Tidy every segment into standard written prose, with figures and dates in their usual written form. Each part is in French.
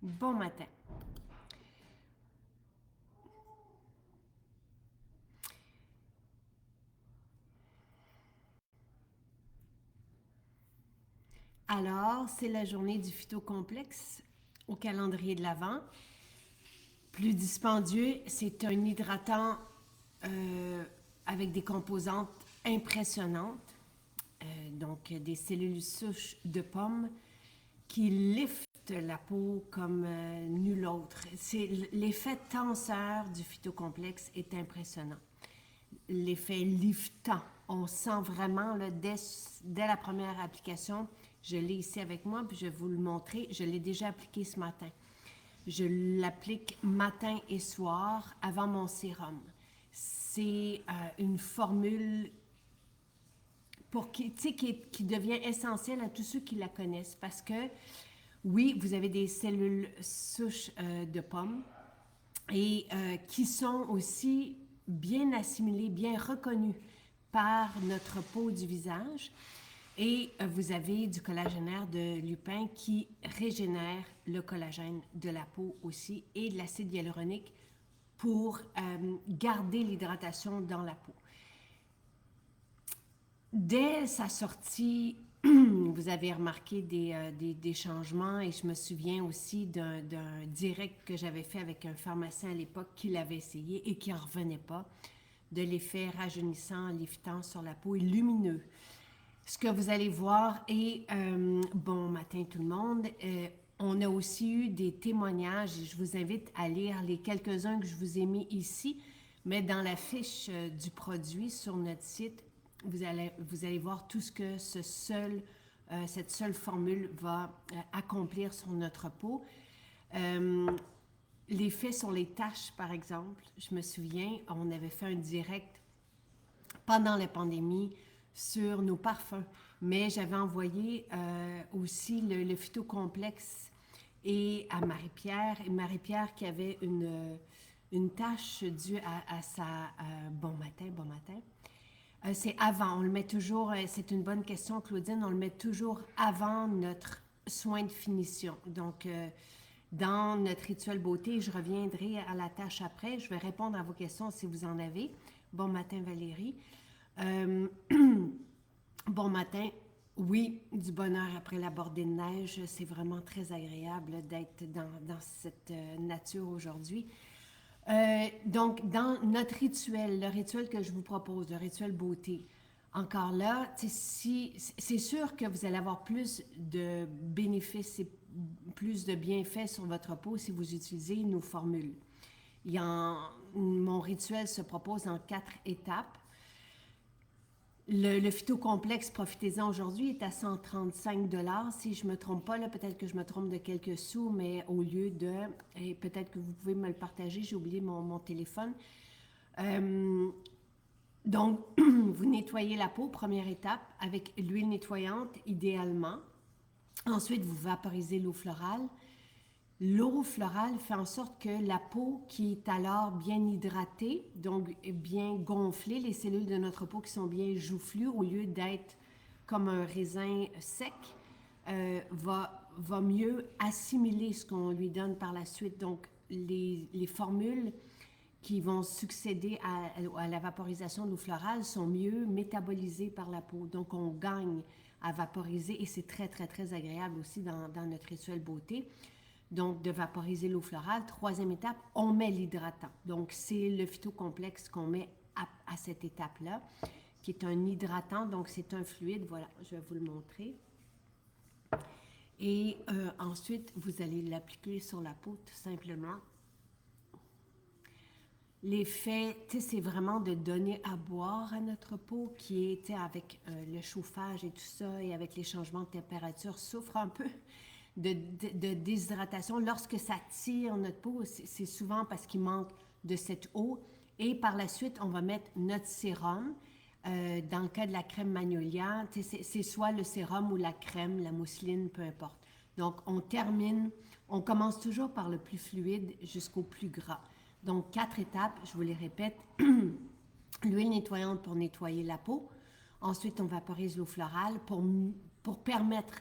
Bon matin. Alors, c'est la journée du phytocomplexe au calendrier de l'Avent. Plus dispendieux, c'est un hydratant avec des composantes impressionnantes, donc des cellules souches de pommes qui liftent la peau comme nul autre. L'effet tenseur du phytocomplexe est impressionnant. L'effet liftant, on sent vraiment là, dès la première application, je l'ai ici avec moi, puis je vais vous le montrer. Je l'ai déjà appliqué ce matin. Je l'applique matin et soir avant mon sérum. C'est une formule qui devient essentielle à tous ceux qui la connaissent parce que, oui, vous avez des cellules souches de pommes et qui sont aussi bien assimilées, bien reconnues par notre peau du visage. Et vous avez du collagénaire de lupin qui régénère le collagène de la peau aussi et de l'acide hyaluronique pour garder l'hydratation dans la peau. Dès sa sortie, vous avez remarqué des changements et je me souviens aussi d'un direct que j'avais fait avec un pharmacien à l'époque qui l'avait essayé et qui n'en revenait pas de l'effet rajeunissant, liftant sur la peau et lumineux. Ce que vous allez voir est bon matin tout le monde. On a aussi eu des témoignages et je vous invite à lire les quelques-uns que je vous ai mis ici, mais dans la fiche du produit sur notre site, vous allez voir tout ce que cette seule formule va accomplir sur notre peau. L'effet sur les taches, par exemple, je me souviens, on avait fait un direct pendant la pandémie sur nos parfums, mais j'avais envoyé aussi le phytocomplexe et à Marie-Pierre, et Marie-Pierre qui avait une tache due à sa bon matin. C'est avant, on le met toujours, c'est une bonne question Claudine, on le met toujours avant notre soin de finition. Donc, dans notre rituel beauté, je reviendrai à la tâche après, je vais répondre à vos questions si vous en avez. Bon matin Valérie. Bon matin. Oui, du bonheur après la bordée de neige. C'est vraiment très agréable d'être dans cette nature aujourd'hui. Donc, dans notre rituel, le rituel que je vous propose, le rituel beauté, encore là, c'est sûr que vous allez avoir plus de bénéfices et plus de bienfaits sur votre peau si vous utilisez nos formules. Mon rituel se propose en 4 étapes. Le phytocomplexe, profitez-en aujourd'hui, est à 135 $. Si je ne me trompe pas, là, peut-être que je me trompe de quelques sous, mais au lieu de, et peut-être que vous pouvez me le partager, j'ai oublié mon téléphone. Donc, vous nettoyez la peau, première étape, avec l'huile nettoyante, idéalement. Ensuite, vous vaporisez l'eau florale. L'eau florale fait en sorte que la peau qui est alors bien hydratée, donc bien gonflée, les cellules de notre peau qui sont bien joufflues, au lieu d'être comme un raisin sec, va mieux assimiler ce qu'on lui donne par la suite. Donc, les formules qui vont succéder à la vaporisation de l'eau florale sont mieux métabolisées par la peau. Donc, on gagne à vaporiser et c'est très, très, très agréable aussi dans notre rituel beauté. Donc, de vaporiser l'eau florale. Troisième étape, on met l'hydratant. Donc, c'est le phytocomplexe qu'on met à cette étape-là, qui est un hydratant. Donc, c'est un fluide. Voilà, je vais vous le montrer. Et ensuite, vous allez l'appliquer sur la peau, tout simplement. L'effet, c'est vraiment de donner à boire à notre peau qui est, avec le chauffage et tout ça, et avec les changements de température, souffre un peu de déshydratation. Lorsque ça tire notre peau, c'est souvent parce qu'il manque de cette eau. Et par la suite, on va mettre notre sérum. Dans le cas de la crème Magnolia, c'est soit le sérum ou la crème, la mousseline, peu importe. Donc, on commence toujours par le plus fluide jusqu'au plus gras. Donc, 4 étapes, je vous les répète. L'huile nettoyante pour nettoyer la peau. Ensuite, on vaporise l'eau florale pour permettre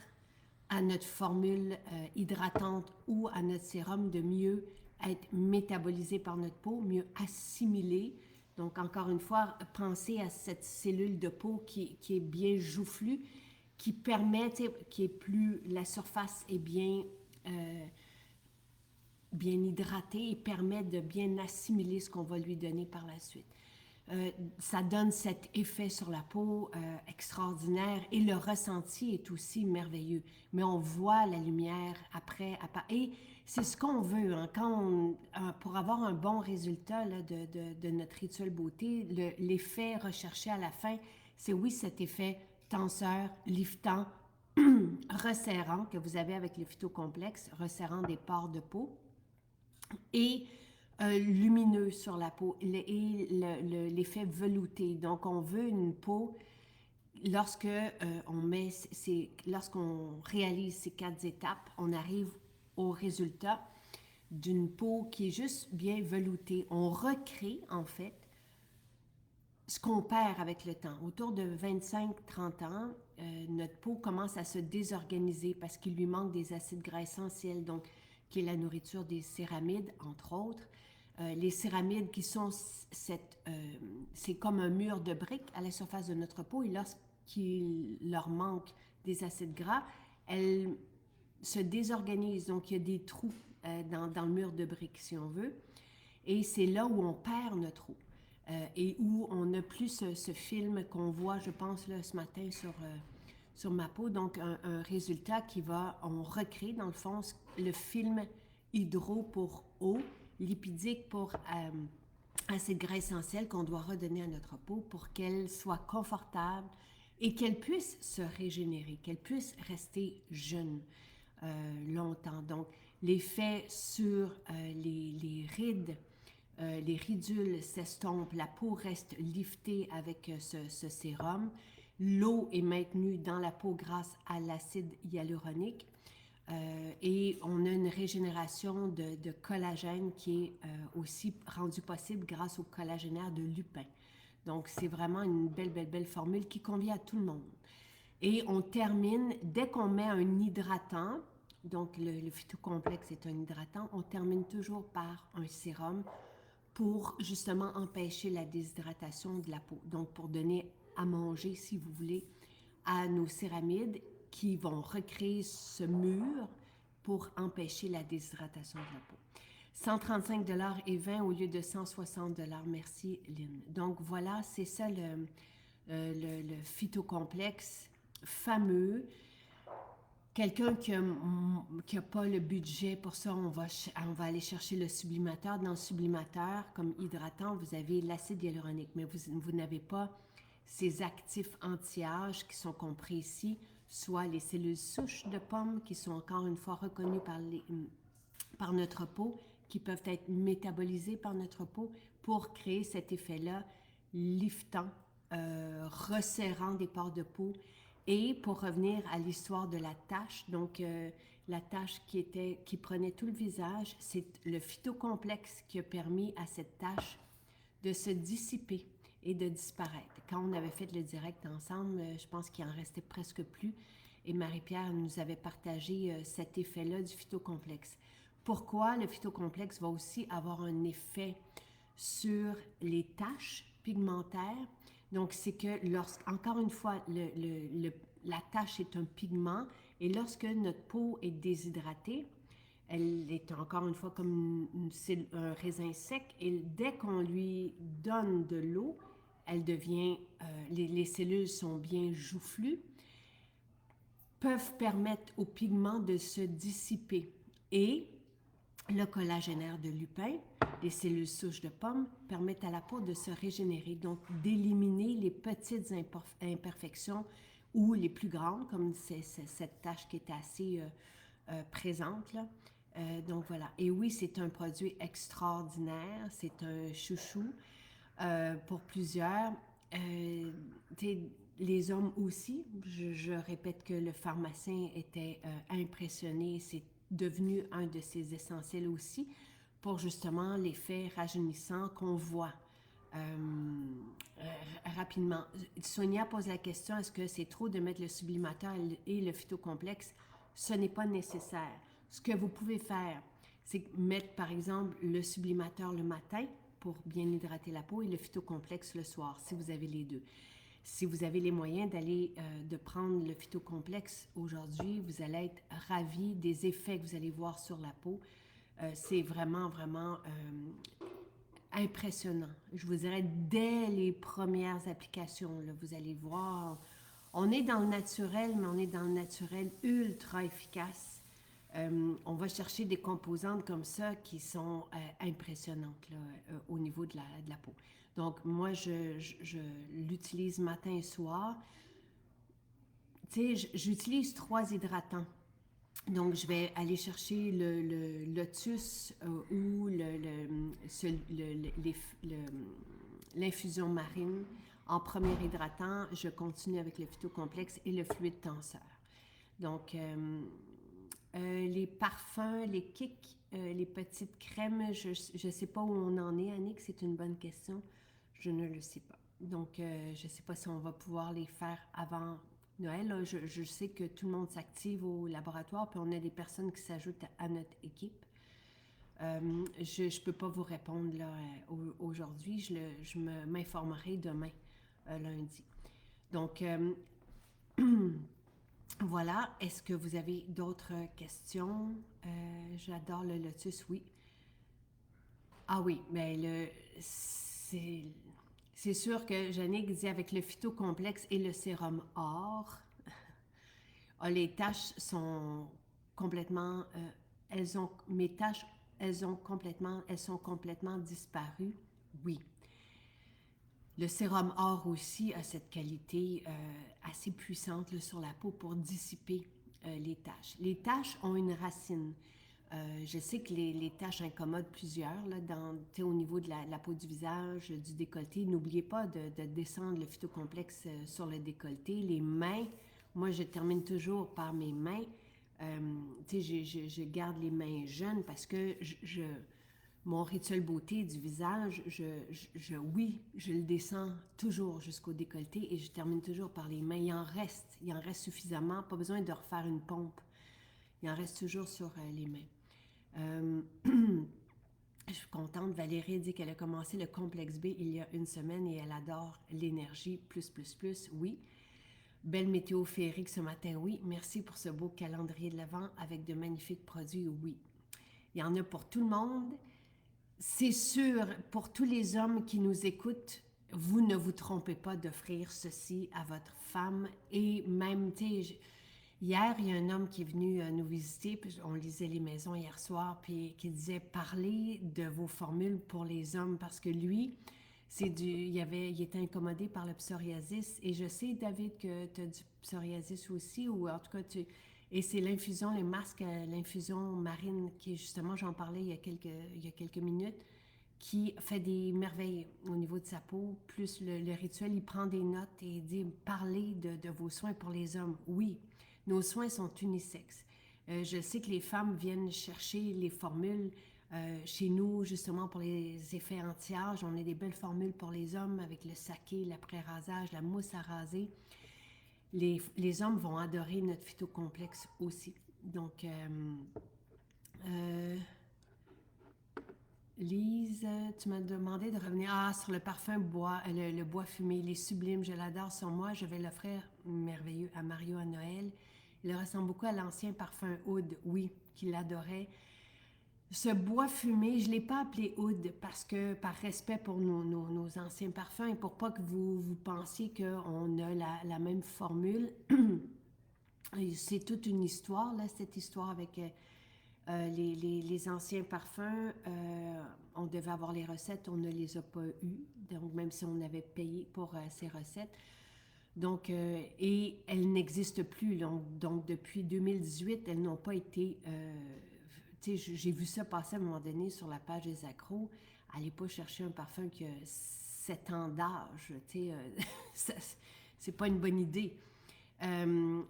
à notre formule hydratante ou à notre sérum de mieux être métabolisé par notre peau, mieux assimilé. Donc, encore une fois, pensez à cette cellule de peau qui est bien joufflue, qui permet, qui est plus, la surface est bien hydratée et permet de bien assimiler ce qu'on va lui donner par la suite. Ça donne cet effet sur la peau extraordinaire et le ressenti est aussi merveilleux. Mais on voit la lumière après et c'est ce qu'on veut. Hein, pour avoir un bon résultat là, de notre rituel beauté, l'effet recherché à la fin, c'est oui cet effet tenseur, liftant, resserrant que vous avez avec le phytocomplexe, resserrant des pores de peau et lumineux sur la peau et l'effet velouté. Donc, on veut une peau, lorsqu'on réalise ces 4 étapes, on arrive au résultat d'une peau qui est juste bien veloutée. On recrée, en fait, ce qu'on perd avec le temps. Autour de 25-30 ans, notre peau commence à se désorganiser parce qu'il lui manque des acides gras essentiels, donc qui est la nourriture des céramides, entre autres. Les céramides qui sont c'est comme un mur de briques à la surface de notre peau et lorsqu'il leur manque des acides gras, elles se désorganisent. Donc, il y a des trous dans le mur de briques, si on veut. Et c'est là où on perd notre eau. Et où on n'a plus ce film qu'on voit, je pense, là, ce matin sur ma peau. Donc, un résultat on recrée, dans le fond, le film hydro pour eau, lipidique pour acide gras essentiel qu'on doit redonner à notre peau pour qu'elle soit confortable et qu'elle puisse se régénérer, qu'elle puisse rester jeune longtemps. Donc, l'effet sur les rides, les ridules s'estompent, la peau reste liftée avec ce sérum. L'eau est maintenue dans la peau grâce à l'acide hyaluronique et on a une régénération de collagène qui est aussi rendue possible grâce au collagénaire de lupin. Donc, c'est vraiment une belle formule qui convient à tout le monde. Et on termine, dès qu'on met un hydratant, donc le phytocomplexe est un hydratant, on termine toujours par un sérum pour justement empêcher la déshydratation de la peau. Donc, pour donner à manger, si vous voulez, à nos céramides qui vont recréer ce mur pour empêcher la déshydratation de la peau. 135 et 20 au lieu de 160 $. Merci, Lynn. Donc, voilà, c'est ça le phytocomplexe fameux. Quelqu'un qui a pas le budget pour ça, on va aller chercher le sublimateur. Dans le sublimateur, comme hydratant, vous avez l'acide hyaluronique, mais vous n'avez pas ces actifs anti-âge qui sont compris ici, soit les cellules souches de pomme qui sont encore une fois reconnues par notre peau, qui peuvent être métabolisées par notre peau pour créer cet effet-là liftant, resserrant des pores de peau. Et pour revenir à l'histoire de la tache, donc la tache qui prenait tout le visage, c'est le phytocomplexe qui a permis à cette tache de se dissiper et de disparaître. Quand on avait fait le direct ensemble, je pense qu'il en restait presque plus et Marie-Pierre nous avait partagé cet effet-là du phytocomplexe. Pourquoi le phytocomplexe va aussi avoir un effet sur les taches pigmentaires? Donc, c'est que encore une fois, la tache est un pigment et lorsque notre peau est déshydratée, elle est encore une fois comme un raisin sec et dès qu'on lui donne de l'eau, elle devient, les cellules sont bien joufflues, peuvent permettre au pigment de se dissiper et le collagénaire de lupin, les cellules souches de pomme, permettent à la peau de se régénérer, donc d'éliminer les petites imperfections ou les plus grandes, comme cette tache qui est assez présente là. Donc voilà. Et oui, c'est un produit extraordinaire, c'est un chouchou pour plusieurs. Les hommes aussi, je répète que le pharmacien était impressionné, c'est devenu un de ses essentiels aussi pour justement l'effet rajeunissant qu'on voit rapidement. Sonia pose la question, est-ce que c'est trop de mettre le sublimateur et le phytocomplexe ce n'est pas nécessaire. Ce que vous pouvez faire, c'est mettre par exemple le sublimateur le matin pour bien hydrater la peau et le phytocomplexe le soir, si vous avez les deux. Si vous avez les moyens de prendre le phytocomplexe aujourd'hui, vous allez être ravis des effets que vous allez voir sur la peau. C'est vraiment, vraiment impressionnant. Je vous dirais, dès les premières applications, là, vous allez voir, on est dans le naturel, mais on est dans le naturel ultra efficace. On va chercher des composantes comme ça qui sont impressionnantes là, au niveau de la peau. Donc, moi, je l'utilise matin et soir. Tu sais, j'utilise 3 hydratants. Donc, je vais aller chercher le lotus ou l'infusion marine en premier hydratant. Je continue avec le phytocomplexe et le fluide tenseur. Donc, les parfums, les kicks, les petites crèmes, je ne sais pas où on en est, Annick, c'est une bonne question. Je ne le sais pas. Donc, je ne sais pas si on va pouvoir les faire avant Noël. Là, je sais que tout le monde s'active au laboratoire, puis on a des personnes qui s'ajoutent à notre équipe. Je ne peux pas vous répondre là, aujourd'hui. Je m'informerai demain, lundi. Donc, voilà. Est-ce que vous avez d'autres questions? J'adore le lotus, oui. Ah oui, mais c'est sûr que Jannick dit avec le phytocomplexe et le sérum or, les taches sont complètement, mes taches, elles sont complètement disparues. Oui. Le sérum or aussi a cette qualité assez puissante là, sur la peau pour dissiper les taches. Les taches ont une racine. Je sais que les taches incommodent plusieurs là, au niveau de la peau du visage, du décolleté. N'oubliez pas de descendre le phytocomplexe sur le décolleté. Les mains, moi je termine toujours par mes mains. Je garde les mains jeunes parce que mon rituel beauté du visage, oui, je le descends toujours jusqu'au décolleté et je termine toujours par les mains. Il en reste suffisamment, pas besoin de refaire une pompe. Il en reste toujours sur les mains. Je suis contente. Valérie dit qu'elle a commencé le complexe B il y a une semaine et elle adore l'énergie plus. Oui. Belle météo féerique ce matin, oui. Merci pour ce beau calendrier de l'Avent avec de magnifiques produits, oui. Il y en a pour tout le monde. C'est sûr, pour tous les hommes qui nous écoutent, vous ne vous trompez pas d'offrir ceci à votre femme. Et même, tu sais, hier, il y a un homme qui est venu nous visiter, puis on lisait les maisons hier soir, puis qui disait « Parlez de vos formules pour les hommes », parce que lui, il était incommodé par le psoriasis. Et je sais, David, que tu as du psoriasis aussi, ou en tout cas, et c'est l'infusion, les masques, l'infusion marine, qui est justement, j'en parlais il y a quelques minutes, qui fait des merveilles au niveau de sa peau. Plus le rituel, il prend des notes et il dit « Parlez de vos soins pour les hommes ». Oui, nos soins sont unisexes. Je sais que les femmes viennent chercher les formules chez nous, justement, pour les effets anti-âge. On a des belles formules pour les hommes avec le saké, l'après-rasage, la mousse à raser. Les hommes vont adorer notre phytocomplexe aussi. Donc, Lise, tu m'as demandé de revenir sur le parfum bois, le bois fumé. Il est sublime, je l'adore sur moi. Je vais l'offrir merveilleux à Mario à Noël. Il ressemble beaucoup à l'ancien parfum Oud, oui, qu'il adorait. Ce bois fumé, je ne l'ai pas appelé Oud parce que par respect pour nos anciens parfums et pour pas que vous pensiez qu'on a la même formule. C'est toute une histoire, là, cette histoire avec les anciens parfums. On devait avoir les recettes, on ne les a pas eues. Donc, même si on avait payé pour ces recettes. Donc, et elles n'existent plus. Donc, depuis 2018, elles n'ont pas été... j'ai vu ça passer à un moment donné sur la page des accros. Allez pas chercher un parfum qui a 7 ans d'âge. C'est pas une bonne idée.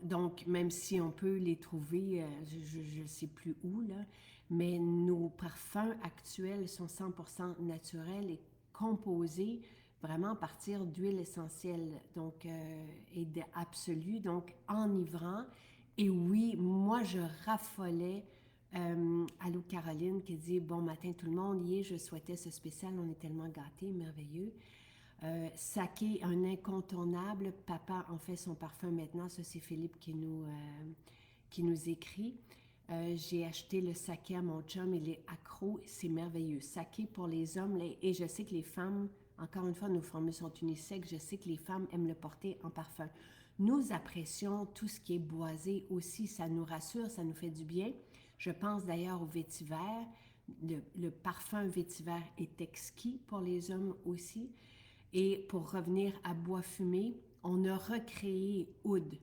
Donc, même si on peut les trouver, je ne sais plus où, là, mais nos parfums actuels sont 100% naturels et composés vraiment à partir d'huile essentielle, donc, et d'absolu, donc enivrant Et oui, moi, je raffolais. Allô Caroline qui dit bon matin tout le monde. Hier, je souhaitais ce spécial. On est tellement gâtés, merveilleux. Saké, un incontournable. Papa en fait son parfum maintenant. Ça, c'est Philippe qui nous écrit. J'ai acheté le saké à mon chum, il est accro, c'est merveilleux. Saké pour les hommes, et je sais que les femmes, encore une fois, nos formules sont unisexes, je sais que les femmes aiment le porter en parfum. Nous apprécions tout ce qui est boisé aussi, ça nous rassure, ça nous fait du bien. Je pense d'ailleurs au vétiver. Le parfum vétiver est exquis pour les hommes aussi. Et pour revenir à bois fumé, on a recréé oud.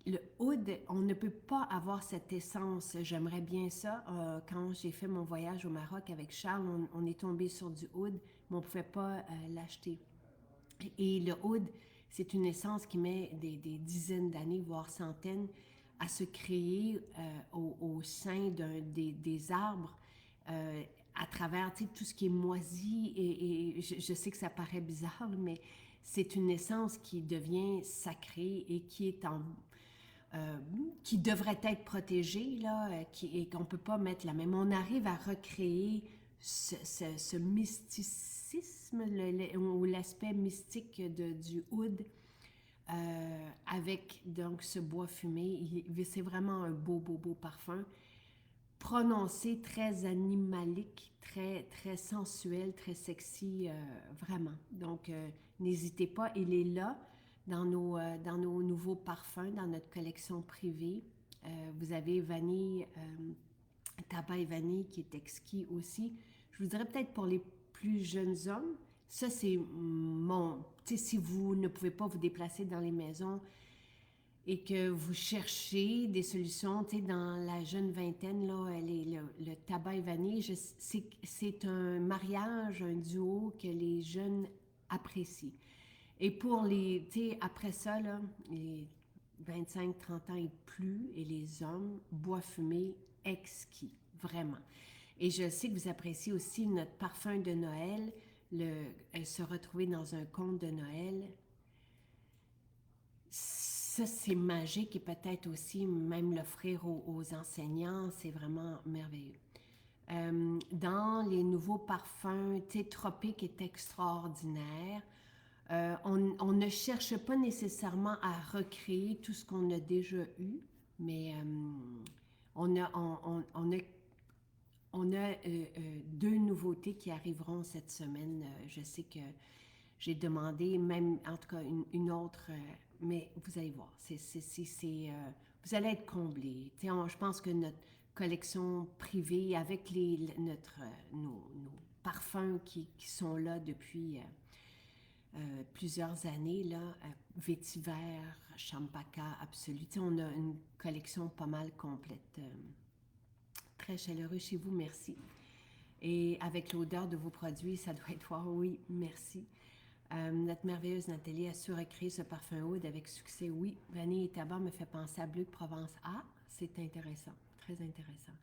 Le oud, on ne peut pas avoir cette essence. J'aimerais bien ça. Quand j'ai fait mon voyage au Maroc avec Charles, on est tombé sur du oud, mais on ne pouvait pas l'acheter. Et le oud, c'est une essence qui met des dizaines d'années, voire centaines, à se créer au sein des arbres, à travers tout ce qui est moisi. Et je sais que ça paraît bizarre, mais c'est une essence qui devient sacrée et qui est qui devrait être protégée, là, et qu'on ne peut pas mettre la même. On arrive à recréer ce mysticisme ou l'aspect mystique du oud avec donc ce bois fumé. C'est vraiment un beau parfum. Prononcé, très animalique, très sensuel, très sexy, vraiment. Donc, n'hésitez pas, il est là dans nos nouveaux parfums, dans notre collection privée. Vous avez vanille, tabac et vanille qui est exquis aussi. Je vous dirais peut-être pour les plus jeunes hommes, ça c'est mon... Tu sais, si vous ne pouvez pas vous déplacer dans les maisons, et que vous cherchez des solutions, tu sais, dans la jeune vingtaine, là, le tabac et vanille, c'est un mariage, un duo que les jeunes apprécient. Et pour les, tu sais, après ça, là, les 25-30 ans et plus, et les hommes, bois fumé exquis, vraiment. Et je sais que vous appréciez aussi notre parfum de Noël, se retrouver dans un conte de Noël. Ça, c'est magique et peut-être aussi même l'offrir aux enseignants, c'est vraiment merveilleux. Dans les nouveaux parfums, Tropique est extraordinaire. On ne cherche pas nécessairement à recréer tout ce qu'on a déjà eu, mais on a, on a deux nouveautés qui arriveront cette semaine. Je sais que j'ai demandé, même en tout cas une autre, mais vous allez voir, vous allez être comblés. Je pense que notre collection privée avec nos parfums qui sont là depuis plusieurs années, là, vétiver, champaka, absolu. On a une collection pas mal complète. Très chaleureux chez vous, merci. Et avec l'odeur de vos produits, ça doit être wow, oui, merci. Notre merveilleuse Nathalie a su recréer ce parfum oud avec succès. Oui, vanille et tabac me fait penser à Bleu de Provence. Ah, c'est intéressant, très intéressant.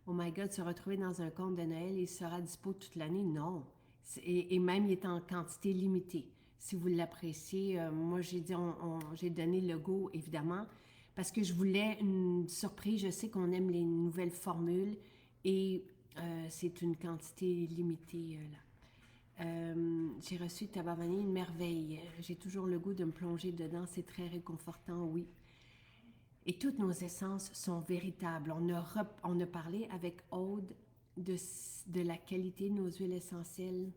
Oh my God, se retrouver dans un conte de Noël, il sera dispo toute l'année? Non. Et même, il est en quantité limitée. Si vous l'appréciez, moi, j'ai dit, j'ai donné le go, évidemment, parce que je voulais une surprise. Je sais qu'on aime les nouvelles formules et c'est une quantité limitée, là. J'ai reçu tabac vanille, une merveille. J'ai toujours le goût de me plonger dedans, c'est très réconfortant, oui. Et toutes nos essences sont véritables. On a parlé avec Aude de la qualité de nos huiles essentielles.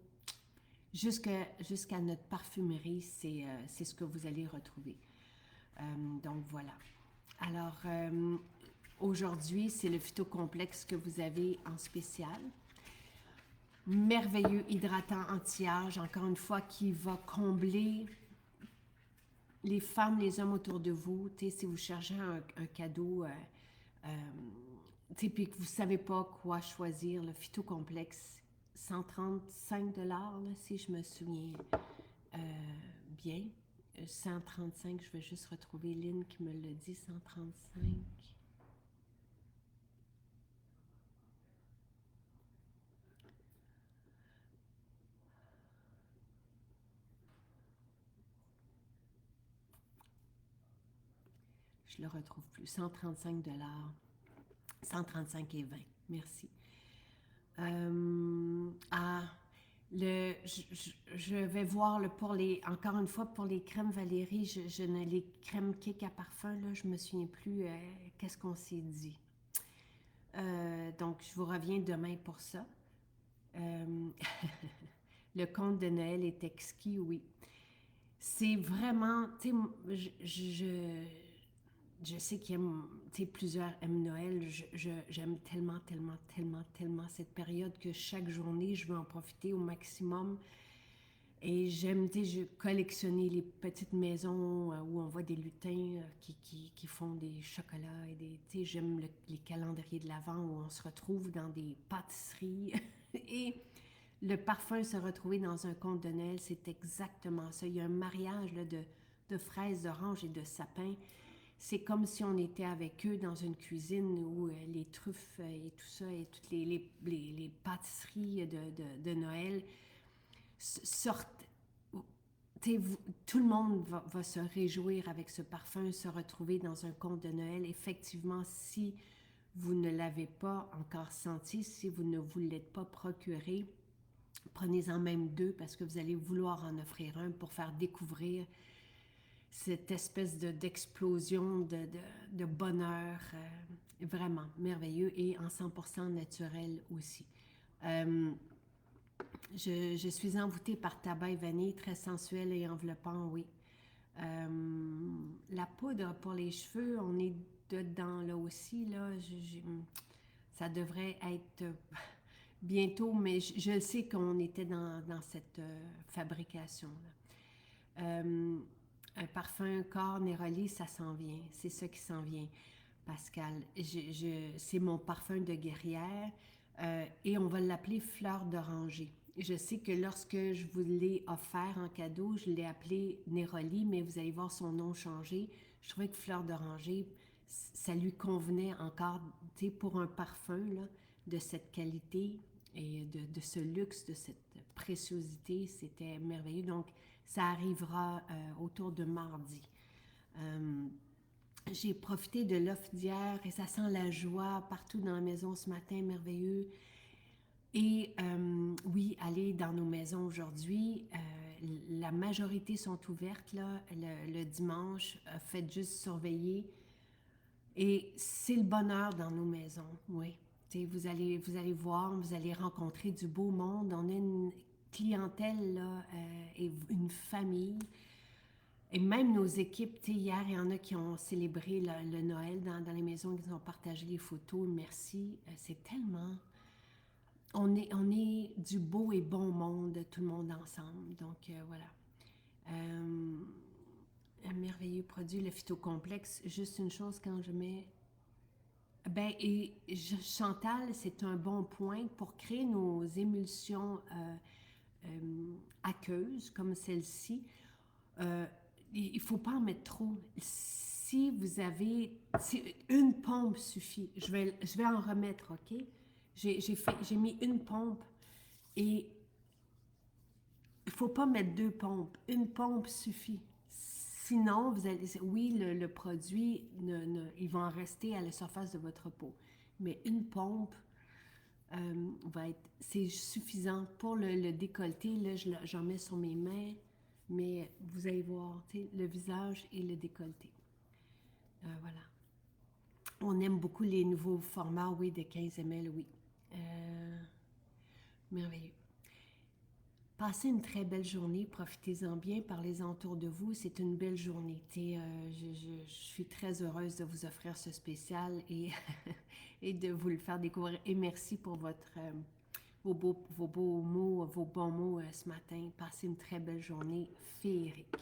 Jusqu'à notre parfumerie, c'est ce que vous allez retrouver. Donc voilà. Alors, aujourd'hui, c'est le phytocomplexe que vous avez en spécial. Merveilleux hydratant anti-âge, encore une fois, qui va combler les femmes, les hommes autour de vous. Si vous cherchez un cadeau, puis que vous ne savez pas quoi choisir, le phytocomplexe, 135 $, là, si je me souviens bien. 135, je vais juste retrouver Lynn qui me l'a dit, 135. Je le retrouve plus. 135 135,20. Merci. Ah, je vais voir pour encore une fois, pour les crèmes Valérie, les crèmes Kick à parfum, là, je me souviens plus qu'est-ce qu'on s'est dit. Donc, je vous reviens demain pour ça. Le conte de Noël est exquis, oui. C'est vraiment, tu sais, je sais qu'il y a plusieurs aiment Noël. J'aime tellement, tellement, tellement, tellement cette période que chaque journée, je veux en profiter au maximum. Et j'aime, tu sais, collectionner les petites maisons où on voit des lutins qui font des chocolats et des, tu sais, j'aime les calendriers de l'Avent où on se retrouve dans des pâtisseries et le parfum se retrouver dans un conte de Noël, c'est exactement ça. Il y a un mariage là, de fraises, d'oranges et de sapins. C'est comme si on était avec eux dans une cuisine où les truffes et tout ça et toutes les pâtisseries de Noël sortent. Tout le monde va se réjouir avec ce parfum, se retrouver dans un conte de Noël. Effectivement, si vous ne l'avez pas encore senti, si vous ne vous l'êtes pas procuré, prenez-en même deux parce que vous allez vouloir en offrir un pour faire découvrir cette espèce d'explosion de bonheur vraiment merveilleux et en 100% naturel aussi. Je suis envoûtée par tabac et vanille, très sensuel et enveloppant, oui. La poudre pour les cheveux, on est dedans là aussi, là. Ça devrait être bientôt, mais je sais qu'on était dans cette fabrication-là. Un parfum corps Neroli, ça s'en vient. C'est ça qui s'en vient. Pascal, c'est mon parfum de guerrière et on va l'appeler fleur d'oranger. Je sais que lorsque je vous l'ai offert en cadeau, je l'ai appelé Neroli, mais vous allez voir son nom changer. Je trouvais que fleur d'oranger, ça lui convenait encore, tu sais, pour un parfum là, de cette qualité et de ce luxe, de cette préciosité. C'était merveilleux. Donc, ça arrivera autour de mardi. J'ai profité de l'offre d'hier et ça sent la joie partout dans la maison ce matin, merveilleux. Et oui, allez dans nos maisons aujourd'hui. La majorité sont ouvertes là, le dimanche. Faites juste surveiller. Et c'est le bonheur dans nos maisons, oui. Vous allez voir, vous allez rencontrer du beau monde. On a une clientèle là, et une famille. Et même nos équipes, hier, il y en a qui ont célébré le Noël dans les maisons, qui ont partagé les photos. Merci. C'est tellement... On est du beau et bon monde, tout le monde ensemble. Donc, voilà. Un merveilleux produit, le phytocomplexe. Juste une chose, quand je mets... Ben, Chantal, c'est un bon point pour créer nos émulsions aqueuses, comme celle-ci. Il ne faut pas en mettre trop. Si vous avez... une pompe suffit. Je vais en remettre, OK? J'ai mis une pompe et il ne faut pas mettre deux pompes. Une pompe suffit. Sinon, vous allez, oui, le produit, il va en rester à la surface de votre peau. Mais une pompe c'est suffisant pour le décolleté. Là, j'en mets sur mes mains, mais vous allez voir, le visage et le décolleté. Voilà. On aime beaucoup les nouveaux formats, oui, de 15 ml, oui. Merveilleux. Passez une très belle journée, profitez-en bien, parlez-en autour de vous, c'est une belle journée. Je suis très heureuse de vous offrir ce spécial et, et de vous le faire découvrir. Et merci pour vos beaux mots, vos bons mots ce matin. Passez une très belle journée féerique.